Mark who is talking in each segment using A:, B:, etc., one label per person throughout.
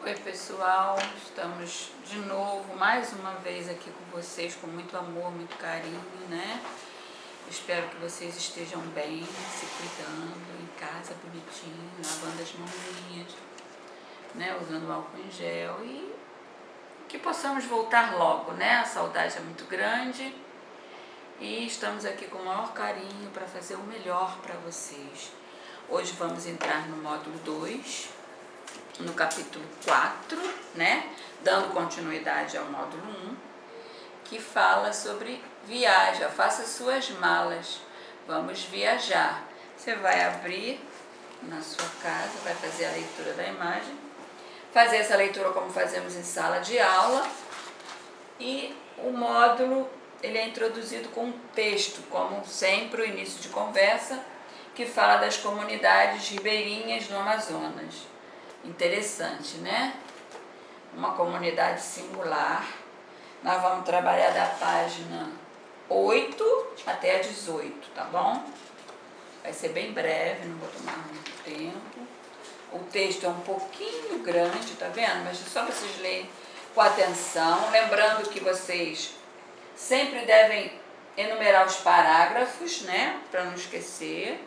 A: Oi pessoal, estamos de novo, mais uma vez aqui com vocês, com muito amor, muito carinho, né? Espero que vocês estejam bem, se cuidando, em casa bonitinho, lavando as mãozinhas, né? Usando álcool em gel e que possamos voltar logo, né? A saudade é muito grande e estamos aqui com o maior carinho para fazer o melhor para vocês. Hoje vamos entrar no módulo 2, no capítulo 4, né? Dando continuidade ao módulo 1, que fala sobre viaja, faça suas malas, vamos viajar. Você vai abrir na sua casa, vai fazer a leitura da imagem, fazer essa leitura como fazemos em sala de aula, e o módulo ele é introduzido com um texto, como sempre o início de conversa, que fala das comunidades ribeirinhas no Amazonas. Interessante, né? Uma comunidade singular. Nós vamos trabalhar da página 8 até a 18, tá bom? Vai ser bem breve, não vou tomar muito tempo. O texto é um pouquinho grande, tá vendo? Mas é só vocês lerem com atenção. Lembrando que vocês sempre devem enumerar os parágrafos, né? Para não esquecer.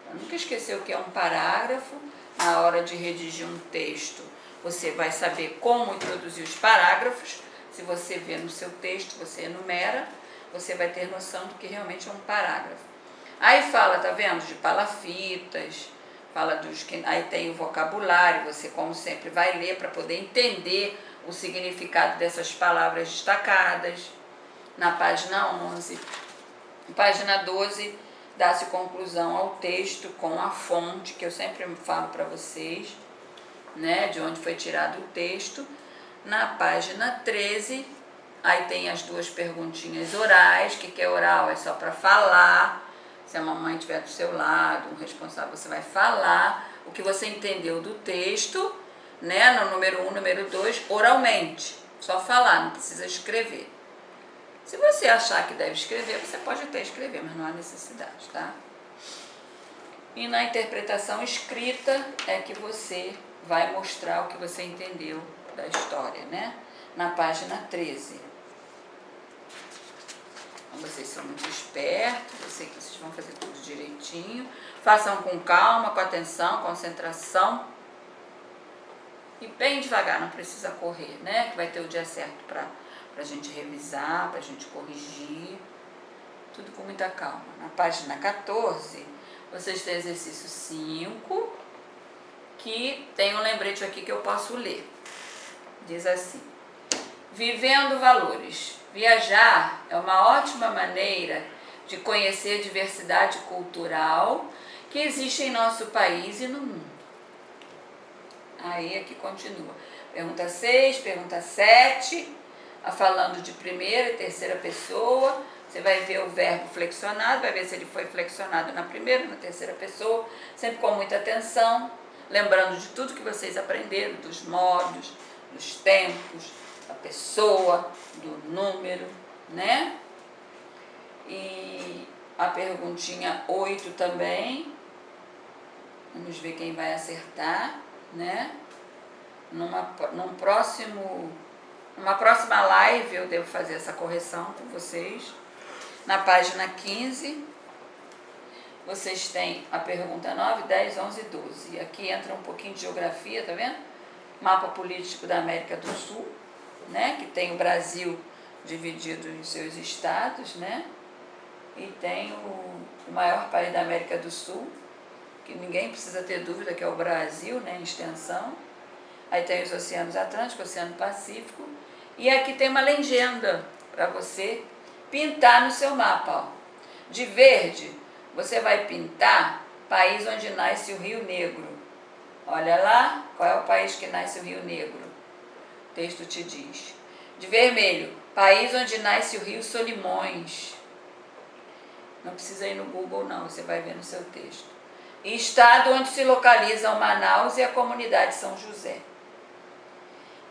A: Para nunca esquecer o que é um parágrafo. Na hora de redigir um texto, você vai saber como introduzir os parágrafos. Se você vê no seu texto, você enumera, você vai ter noção do que realmente é um parágrafo. Aí fala, tá vendo, de palafitas, fala dos que aí tem o vocabulário, você como sempre vai ler para poder entender o significado dessas palavras destacadas. Na página 11, página 12, dá-se conclusão ao texto com a fonte, que eu sempre falo para vocês, né, de onde foi tirado o texto. Na página 13, aí tem as duas perguntinhas orais. O que é oral? É só para falar. Se a mamãe estiver do seu lado, um responsável, você vai falar o que você entendeu do texto, né, no número 1, número 2, oralmente. Só falar, não precisa escrever. Se você achar que deve escrever, você pode até escrever, mas não há necessidade, tá? E na interpretação escrita é que você vai mostrar o que você entendeu da história, né? Na página 13. Então, vocês são muito espertos, eu sei que vocês vão fazer tudo direitinho. Façam com calma, com atenção, concentração. E bem devagar, não precisa correr, né? Que vai ter o dia certo para a gente revisar, para a gente corrigir, tudo com muita calma. Na página 14, vocês têm exercício 5, que tem um lembrete aqui que eu posso ler. Diz assim: vivendo valores. Viajar é uma ótima maneira de conhecer a diversidade cultural que existe em nosso país e no mundo. Aí aqui continua. Pergunta 6, pergunta 7... falando de primeira e terceira pessoa, você vai ver o verbo flexionado, vai ver se ele foi flexionado na primeira ou na terceira pessoa, sempre com muita atenção, lembrando de tudo que vocês aprenderam, dos modos, dos tempos, da pessoa, do número, né? E a perguntinha 8 também, vamos ver quem vai acertar, né? Numa próxima live eu devo fazer essa correção com vocês. Na página 15, vocês têm a pergunta 9, 10, 11 e 12. E aqui entra um pouquinho de geografia, tá vendo? Mapa político da América do Sul, né? Que tem o Brasil dividido em seus estados, né? E tem o maior país da América do Sul, que ninguém precisa ter dúvida que é o Brasil, né? Em extensão. Aí tem os oceanos Atlântico, Oceano Pacífico. E aqui tem uma legenda para você pintar no seu mapa. Ó. De verde, você vai pintar país onde nasce o Rio Negro. Olha lá, qual é o país que nasce o Rio Negro? O texto te diz. De vermelho, país onde nasce o Rio Solimões. Não precisa ir no Google não, você vai ver no seu texto. E estado onde se localizam Manaus e a comunidade São José.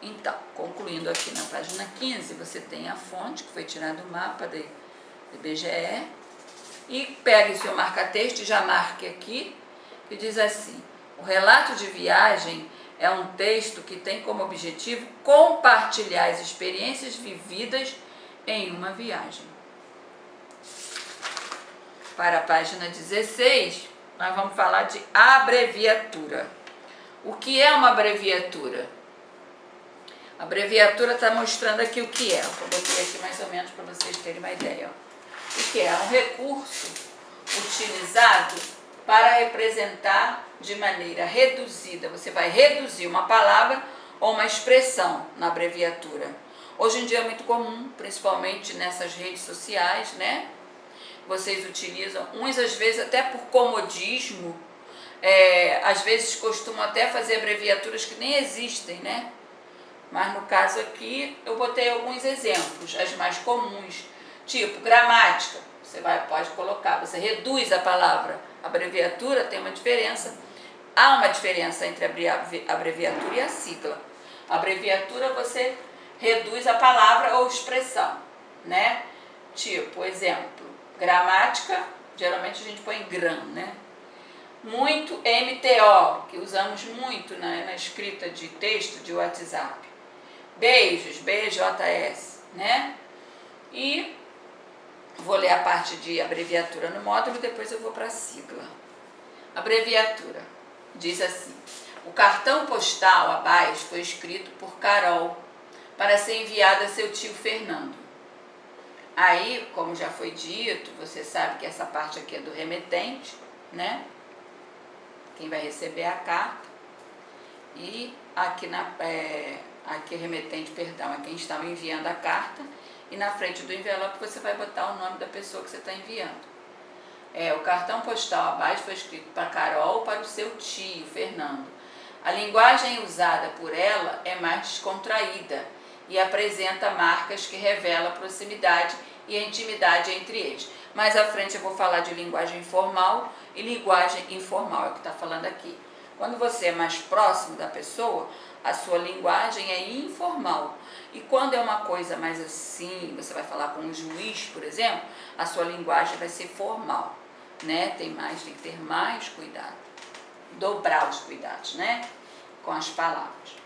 A: Então, concluindo aqui na página 15, você tem a fonte, que foi tirada do mapa do IBGE, e pegue seu marca-texto e já marque aqui, que diz assim: o relato de viagem é um texto que tem como objetivo compartilhar as experiências vividas em uma viagem. Para a página 16, nós vamos falar de abreviatura. O que é uma abreviatura? A abreviatura está mostrando aqui o que é. Eu botei aqui mais ou menos para vocês terem uma ideia. Ó. O que é? É um recurso utilizado para representar de maneira reduzida. Você vai reduzir uma palavra ou uma expressão na abreviatura. Hoje em dia é muito comum, principalmente nessas redes sociais, né? Vocês utilizam, uns às vezes até por comodismo, às vezes costumam até fazer abreviaturas que nem existem, né? Mas no caso aqui eu botei alguns exemplos, as mais comuns, tipo gramática, você pode colocar, você reduz a palavra, abreviatura tem uma diferença, há uma diferença entre a abreviatura e a sigla. A abreviatura você reduz a palavra ou expressão, né? Tipo, exemplo, gramática, geralmente a gente põe gram, né? Muito MTO, que usamos muito na escrita de texto de WhatsApp. Beijos, BJS, né? E vou ler a parte de abreviatura no módulo, depois eu vou para a sigla. Abreviatura diz assim: o cartão postal abaixo foi escrito por Carol para ser enviado a seu tio Fernando. Aí, como já foi dito, você sabe que essa parte aqui é do remetente, né? Quem vai receber a carta. E aqui aqui remetente, perdão, é quem está enviando a carta. E na frente do envelope você vai botar o nome da pessoa que você está enviando. O cartão postal abaixo foi escrito para Carol, para o seu tio Fernando. A linguagem usada por ela é mais descontraída e apresenta marcas que revelam a proximidade e a intimidade entre eles. Mais à frente eu vou falar de linguagem formal e linguagem informal, é o que está falando aqui. Quando você é mais próximo da pessoa, a sua linguagem é informal. E quando é uma coisa mais assim, você vai falar com um juiz, por exemplo, a sua linguagem vai ser formal, né? Tem que ter mais cuidado, dobrar os cuidados, né? Com as palavras.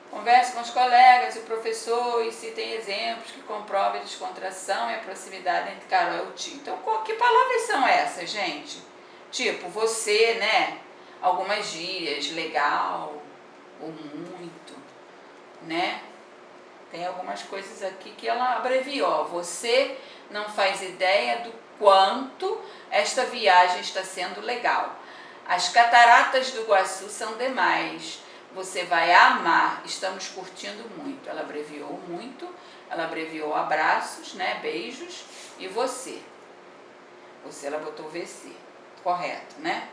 A: Converse com os colegas e o professor e citem exemplos que comprovam a descontração e a proximidade entre Carol e o tio. Então, que palavras são essas, gente? Tipo, você, né? Algumas gírias, legal ou muito, né? Tem algumas coisas aqui que ela abreviou. Você não faz ideia do quanto esta viagem está sendo legal. As cataratas do Iguaçu são demais. Você vai amar, estamos curtindo muito. Ela abreviou muito, ela abreviou abraços, né, beijos, e você. Você, ela botou VC, correto, né?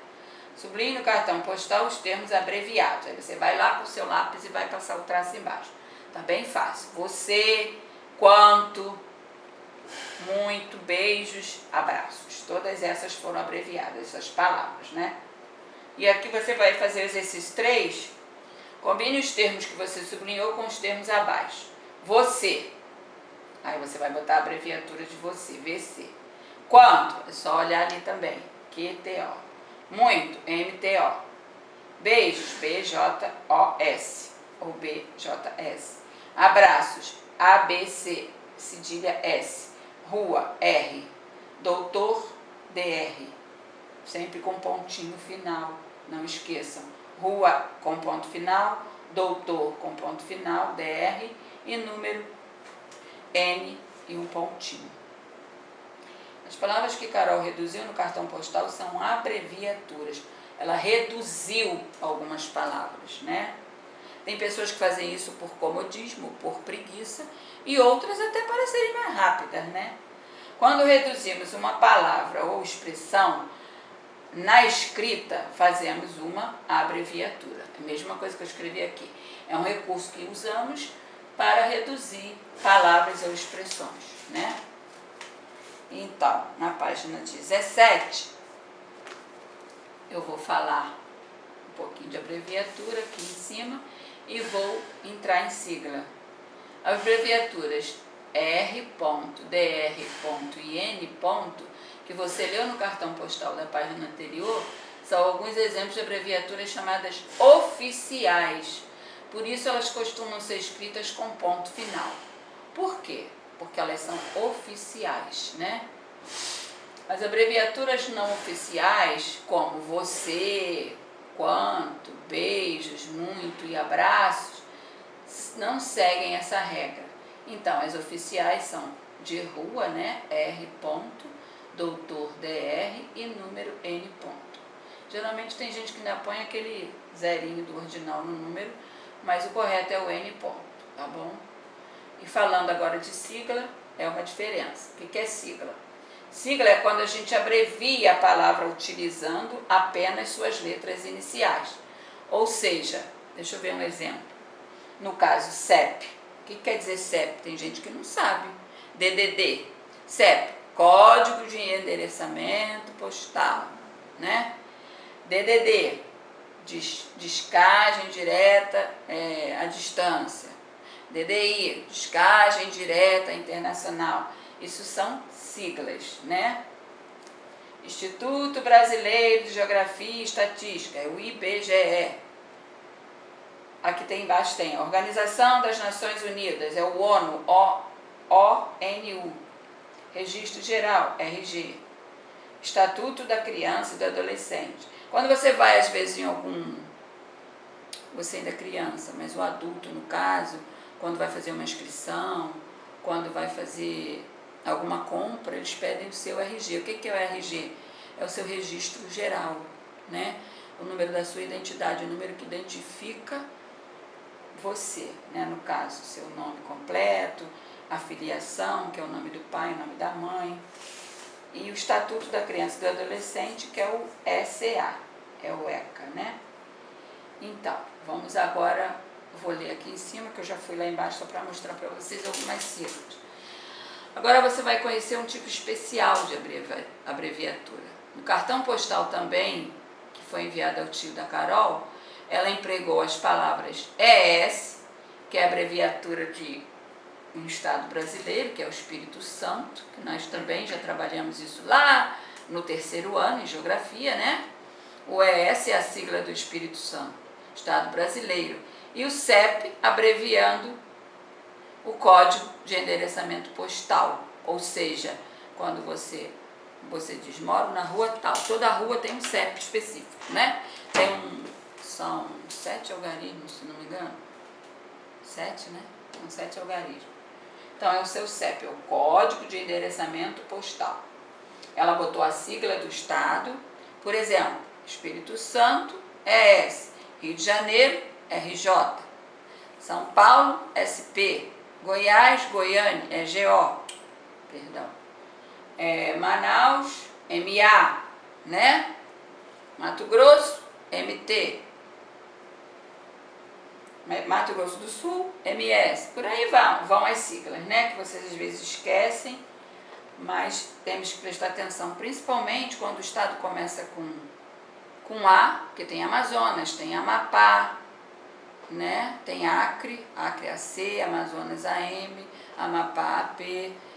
A: Sublinhe no cartão postal os termos abreviados. Aí você vai lá com o seu lápis e vai passar o traço embaixo. Tá bem fácil. Você, quanto, muito, beijos, abraços. Todas essas foram abreviadas, essas palavras, né? E aqui você vai fazer o exercício 3. Combine os termos que você sublinhou com os termos abaixo. Você. Aí você vai botar a abreviatura de você, VC. Quanto? É só olhar ali também. QTO. Muito, MTO. Beijos, BJOS ou BJS. Abraços, ABC, cedilha S. Rua, R. Doutor, DR. Sempre com pontinho final, não esqueçam. Rua com ponto final, doutor com ponto final, DR, e número N e um pontinho. As palavras que Carol reduziu no cartão postal são abreviaturas. Ela reduziu algumas palavras, né? Tem pessoas que fazem isso por comodismo, por preguiça, e outras até para serem mais rápidas, né? Quando reduzimos uma palavra ou expressão, na escrita fazemos uma abreviatura. A mesma coisa que eu escrevi aqui. É um recurso que usamos para reduzir palavras ou expressões, né? Então, na página 17, eu vou falar um pouquinho de abreviatura aqui em cima e vou entrar em sigla. Abreviaturas R, DR, e N, que você leu no cartão postal da página anterior, São alguns exemplos de abreviaturas chamadas oficiais. Por isso elas costumam ser escritas com ponto final. Por quê? Porque elas são oficiais, né? As abreviaturas não oficiais, como você, quanto, beijos, muito e abraços, não seguem essa regra. Então, as oficiais são de rua, né? R. doutor DR e número N. Geralmente tem gente que ainda põe aquele zerinho do ordinal no número, mas o correto é o N. Tá bom? E falando agora de sigla, é uma diferença. O que é sigla? Sigla é quando a gente abrevia a palavra utilizando apenas suas letras iniciais. Ou seja, deixa eu ver um exemplo. No caso, CEP. O que quer dizer CEP? Tem gente que não sabe. DDD. CEP, Código de Endereçamento Postal, né? DDD, descagem direta à distância. DDI, descagem direta internacional. Isso são siglas, né? Instituto Brasileiro de Geografia e Estatística, é o IBGE. Aqui tem embaixo tem Organização das Nações Unidas, é o ONU, ONU. Registro Geral, RG. Estatuto da Criança e do Adolescente. Quando você vai, às vezes, em algum... Você ainda é criança, mas o adulto, no caso, quando vai fazer uma inscrição, quando vai fazer alguma compra, eles pedem o seu RG. O que é o RG? É o seu registro geral, né? O número da sua identidade, o número que identifica você, né? No caso, seu nome completo, a filiação, que é o nome do pai, o nome da mãe, e o Estatuto da Criança e do Adolescente, que é o ECA, é o ECA, né? Então, vamos agora, vou ler aqui em cima, que eu já fui lá embaixo só para mostrar para vocês algumas siglas. Agora você vai conhecer um tipo especial de abreviatura. No cartão postal também, que foi enviado ao tio da Carol, ela empregou as palavras ES, que é a abreviatura de um estado brasileiro, que é o Espírito Santo, que nós também já trabalhamos isso lá no 3º ano, em Geografia, né? O ES é a sigla do Espírito Santo, Estado brasileiro. E o CEP, abreviando o Código de Endereçamento Postal, ou seja, quando você diz, moro na rua tal, toda rua tem um CEP específico, né? São 7 algarismos, se não me engano. 7, né? São 7 algarismos. Então, é o seu CEP, é o Código de Endereçamento Postal. Ela botou a sigla do estado, por exemplo, Espírito Santo, ES, Rio de Janeiro, RJ, São Paulo, SP, Goiás, Goiânia, GO, perdão, Manaus, MA, né? Mato Grosso, MT, Mato Grosso do Sul, MS, por aí vão as siglas, né? Que vocês às vezes esquecem, mas temos que prestar atenção, principalmente quando o estado começa com A, porque tem Amazonas, tem Amapá, né? Tem Acre AC, Amazonas AM, Amapá AP.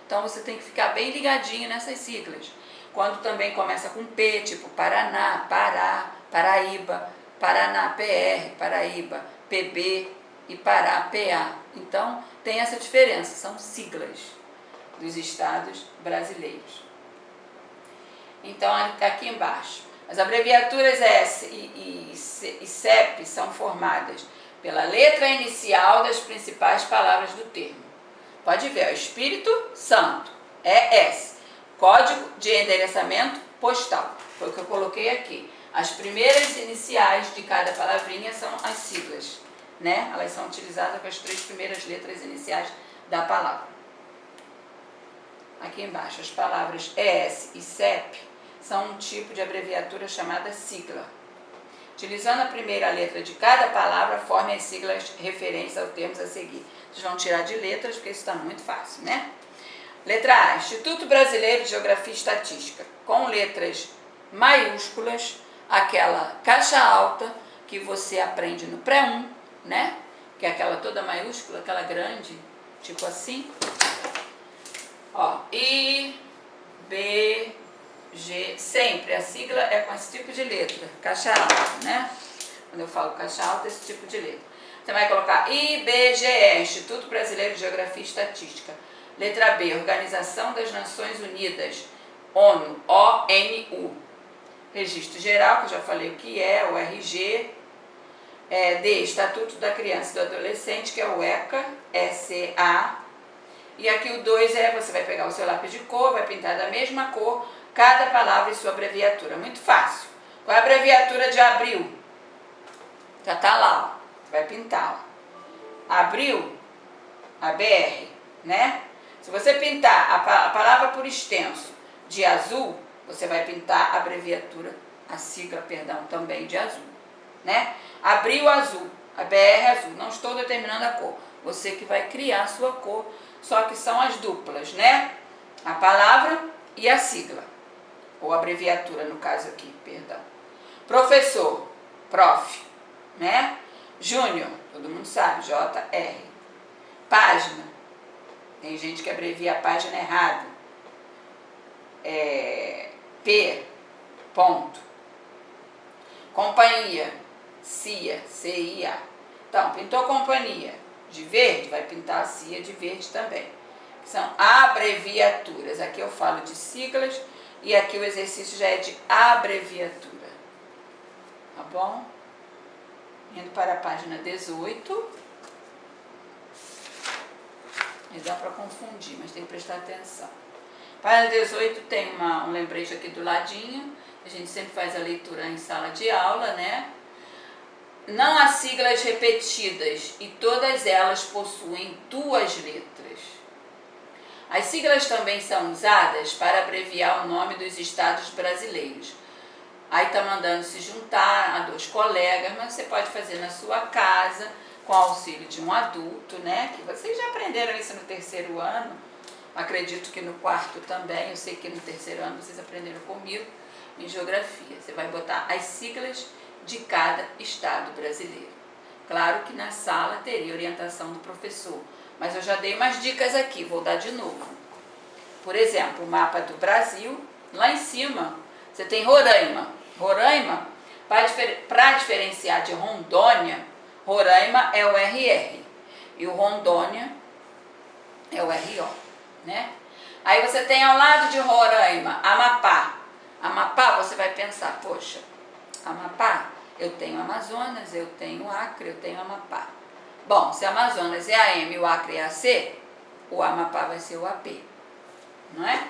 A: Então você tem que ficar bem ligadinho nessas siglas. Quando também começa com P, tipo Paraná, Pará, Paraíba, Paraná PR, Paraíba, PB e Pará PA. Então tem essa diferença, são siglas dos estados brasileiros. Então aqui embaixo, as abreviaturas S e CEP são formadas pela letra inicial das principais palavras do termo. Pode ver, Espírito Santo, ES, Código de Endereçamento Postal, foi o que eu coloquei aqui. As primeiras iniciais de cada palavrinha são as siglas, né? Elas são utilizadas com as 3 primeiras letras iniciais da palavra. Aqui embaixo, as palavras ES e CEP são um tipo de abreviatura chamada sigla. Utilizando a primeira letra de cada palavra, formem as siglas referentes aos termos a seguir. Vocês vão tirar de letras, porque isso está muito fácil, né? Letra A, Instituto Brasileiro de Geografia e Estatística, com letras maiúsculas, aquela caixa alta que você aprende no pré-1, né? Que é aquela toda maiúscula, aquela grande, tipo assim. Ó, I, B, G, sempre, a sigla é com esse tipo de letra, caixa alta, né? Quando eu falo caixa alta, esse tipo de letra. Você vai colocar IBGE, Instituto Brasileiro de Geografia e Estatística. Letra B, Organização das Nações Unidas, ONU, ONU. Registro Geral, que eu já falei o que é, o RG. D, Estatuto da Criança e do Adolescente, que é o ECA, ECA. E aqui o 2 você vai pegar o seu lápis de cor, vai pintar da mesma cor, cada palavra e sua abreviatura. Muito fácil. Qual é a abreviatura de abril? Já está lá, ó. Vai pintar, ó. Abril, ABR, né? Se você pintar a palavra por extenso de azul, você vai pintar a abreviatura, a sigla, perdão, também de azul, né? Abril azul, ABR azul. Não estou determinando a cor. Você que vai criar a sua cor, só que são as duplas, né? A palavra e a sigla, ou abreviatura no caso aqui, perdão. Professor, prof, né? Júnior, todo mundo sabe, JR. Página, tem gente que abrevia a página errada. P, ponto. Companhia, CIA, CIA. Então, pintou companhia de verde, vai pintar a CIA de verde também. São abreviaturas. Aqui eu falo de siglas e aqui o exercício já é de abreviatura. Tá bom? Indo para a página 18. E dá para confundir, mas tem que prestar atenção. Página 18 tem um lembrete aqui do ladinho. A gente sempre faz a leitura em sala de aula, né? Não há siglas repetidas e todas elas possuem duas letras. As siglas também são usadas para abreviar o nome dos estados brasileiros. Aí está mandando se juntar a 2 colegas, mas você pode fazer na sua casa, com auxílio de um adulto, né? Que vocês já aprenderam isso no 3º ano, acredito que no 4º também, eu sei que no 3º ano vocês aprenderam comigo em geografia. Você vai botar as siglas de cada estado brasileiro. Claro que na sala teria orientação do professor, mas eu já dei umas dicas aqui, vou dar de novo. Por exemplo, o mapa do Brasil, lá em cima você tem Roraima. Roraima, para diferenciar de Rondônia, Roraima é o RR e o Rondônia é o RO, né? Aí você tem ao lado de Roraima, Amapá. Amapá, você vai pensar, poxa, Amapá, eu tenho Amazonas, eu tenho Acre, eu tenho Amapá. Bom, se Amazonas é AM e o Acre é AC, o Amapá vai ser o AP, não é?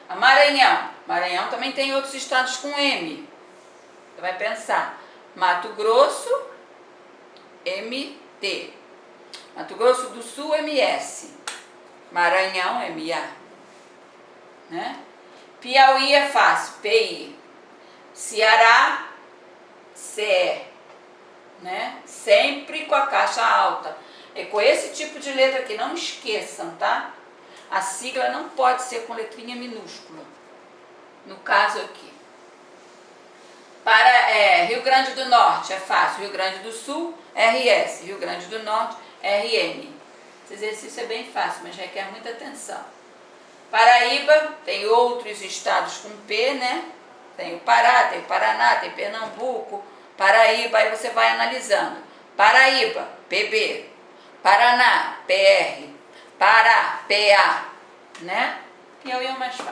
A: A Maranhão, Maranhão também tem outros estados com M. Você vai pensar, Mato Grosso, MT. Mato Grosso do Sul, MS. Maranhão, MA. Né? Piauí é fácil, PI. Ceará, CE. Né? Sempre com a caixa alta. É com esse tipo de letra aqui, não esqueçam, tá? A sigla não pode ser com letrinha minúscula. No caso aqui. Para Rio Grande do Norte é fácil, Rio Grande do Sul, RS, Rio Grande do Norte, RN. Esse exercício é bem fácil, mas requer muita atenção. Paraíba, tem outros estados com P, né? Tem o Pará, tem o Paraná, tem Pernambuco, Paraíba, aí você vai analisando. Paraíba, PB, Paraná, PR, Pará, PA, né? E aí é o mais fácil.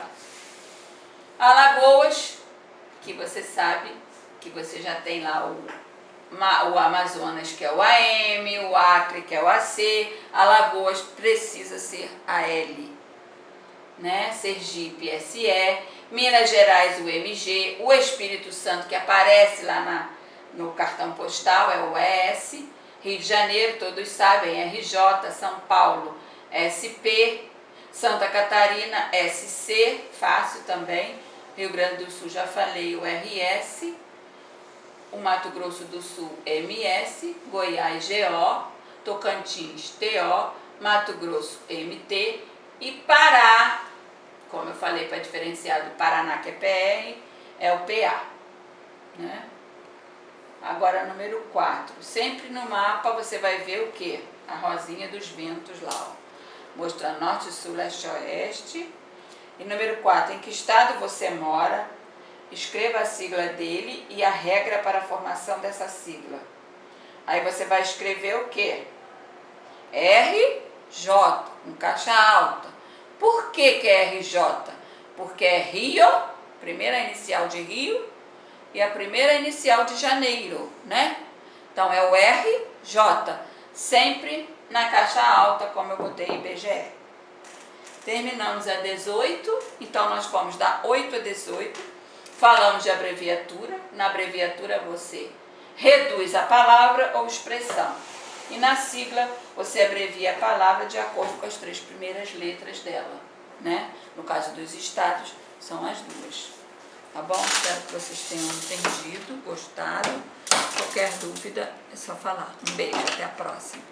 A: Alagoas, que você sabe que você já tem lá o Amazonas, que é o AM, o Acre, que é o AC, Alagoas precisa ser AL, né? Sergipe, SE, Minas Gerais, o MG, o Espírito Santo, que aparece lá no cartão postal, é o ES, Rio de Janeiro, todos sabem, RJ, São Paulo, SP, Santa Catarina, SC, fácil também, Rio Grande do Sul, já falei, o RS, o Mato Grosso do Sul, MS, Goiás, GO, Tocantins, TO, Mato Grosso, MT e Pará, como eu falei, para diferenciar do Paraná, que é PR, é o PA, né? Agora, número 4. Sempre no mapa você vai ver o quê? A rosinha dos ventos lá, ó. Mostrando norte, sul, leste, oeste. E número 4, em que estado você mora? Escreva a sigla dele e a regra para a formação dessa sigla. Aí você vai escrever o quê? RJ, com caixa alta. Por que é RJ? Porque é Rio, primeira inicial de Rio, e a primeira inicial de janeiro, né? Então é o RJ, sempre na caixa alta, como eu botei IBGE. Terminamos a 18, então nós fomos da 8 a 18, falamos de abreviatura. Na abreviatura você reduz a palavra ou expressão. E na sigla você abrevia a palavra de acordo com as 3 primeiras letras dela, né? No caso dos estados, são as 2. Tá bom? Espero que vocês tenham entendido, gostado. Qualquer dúvida é só falar. Um beijo, até a próxima.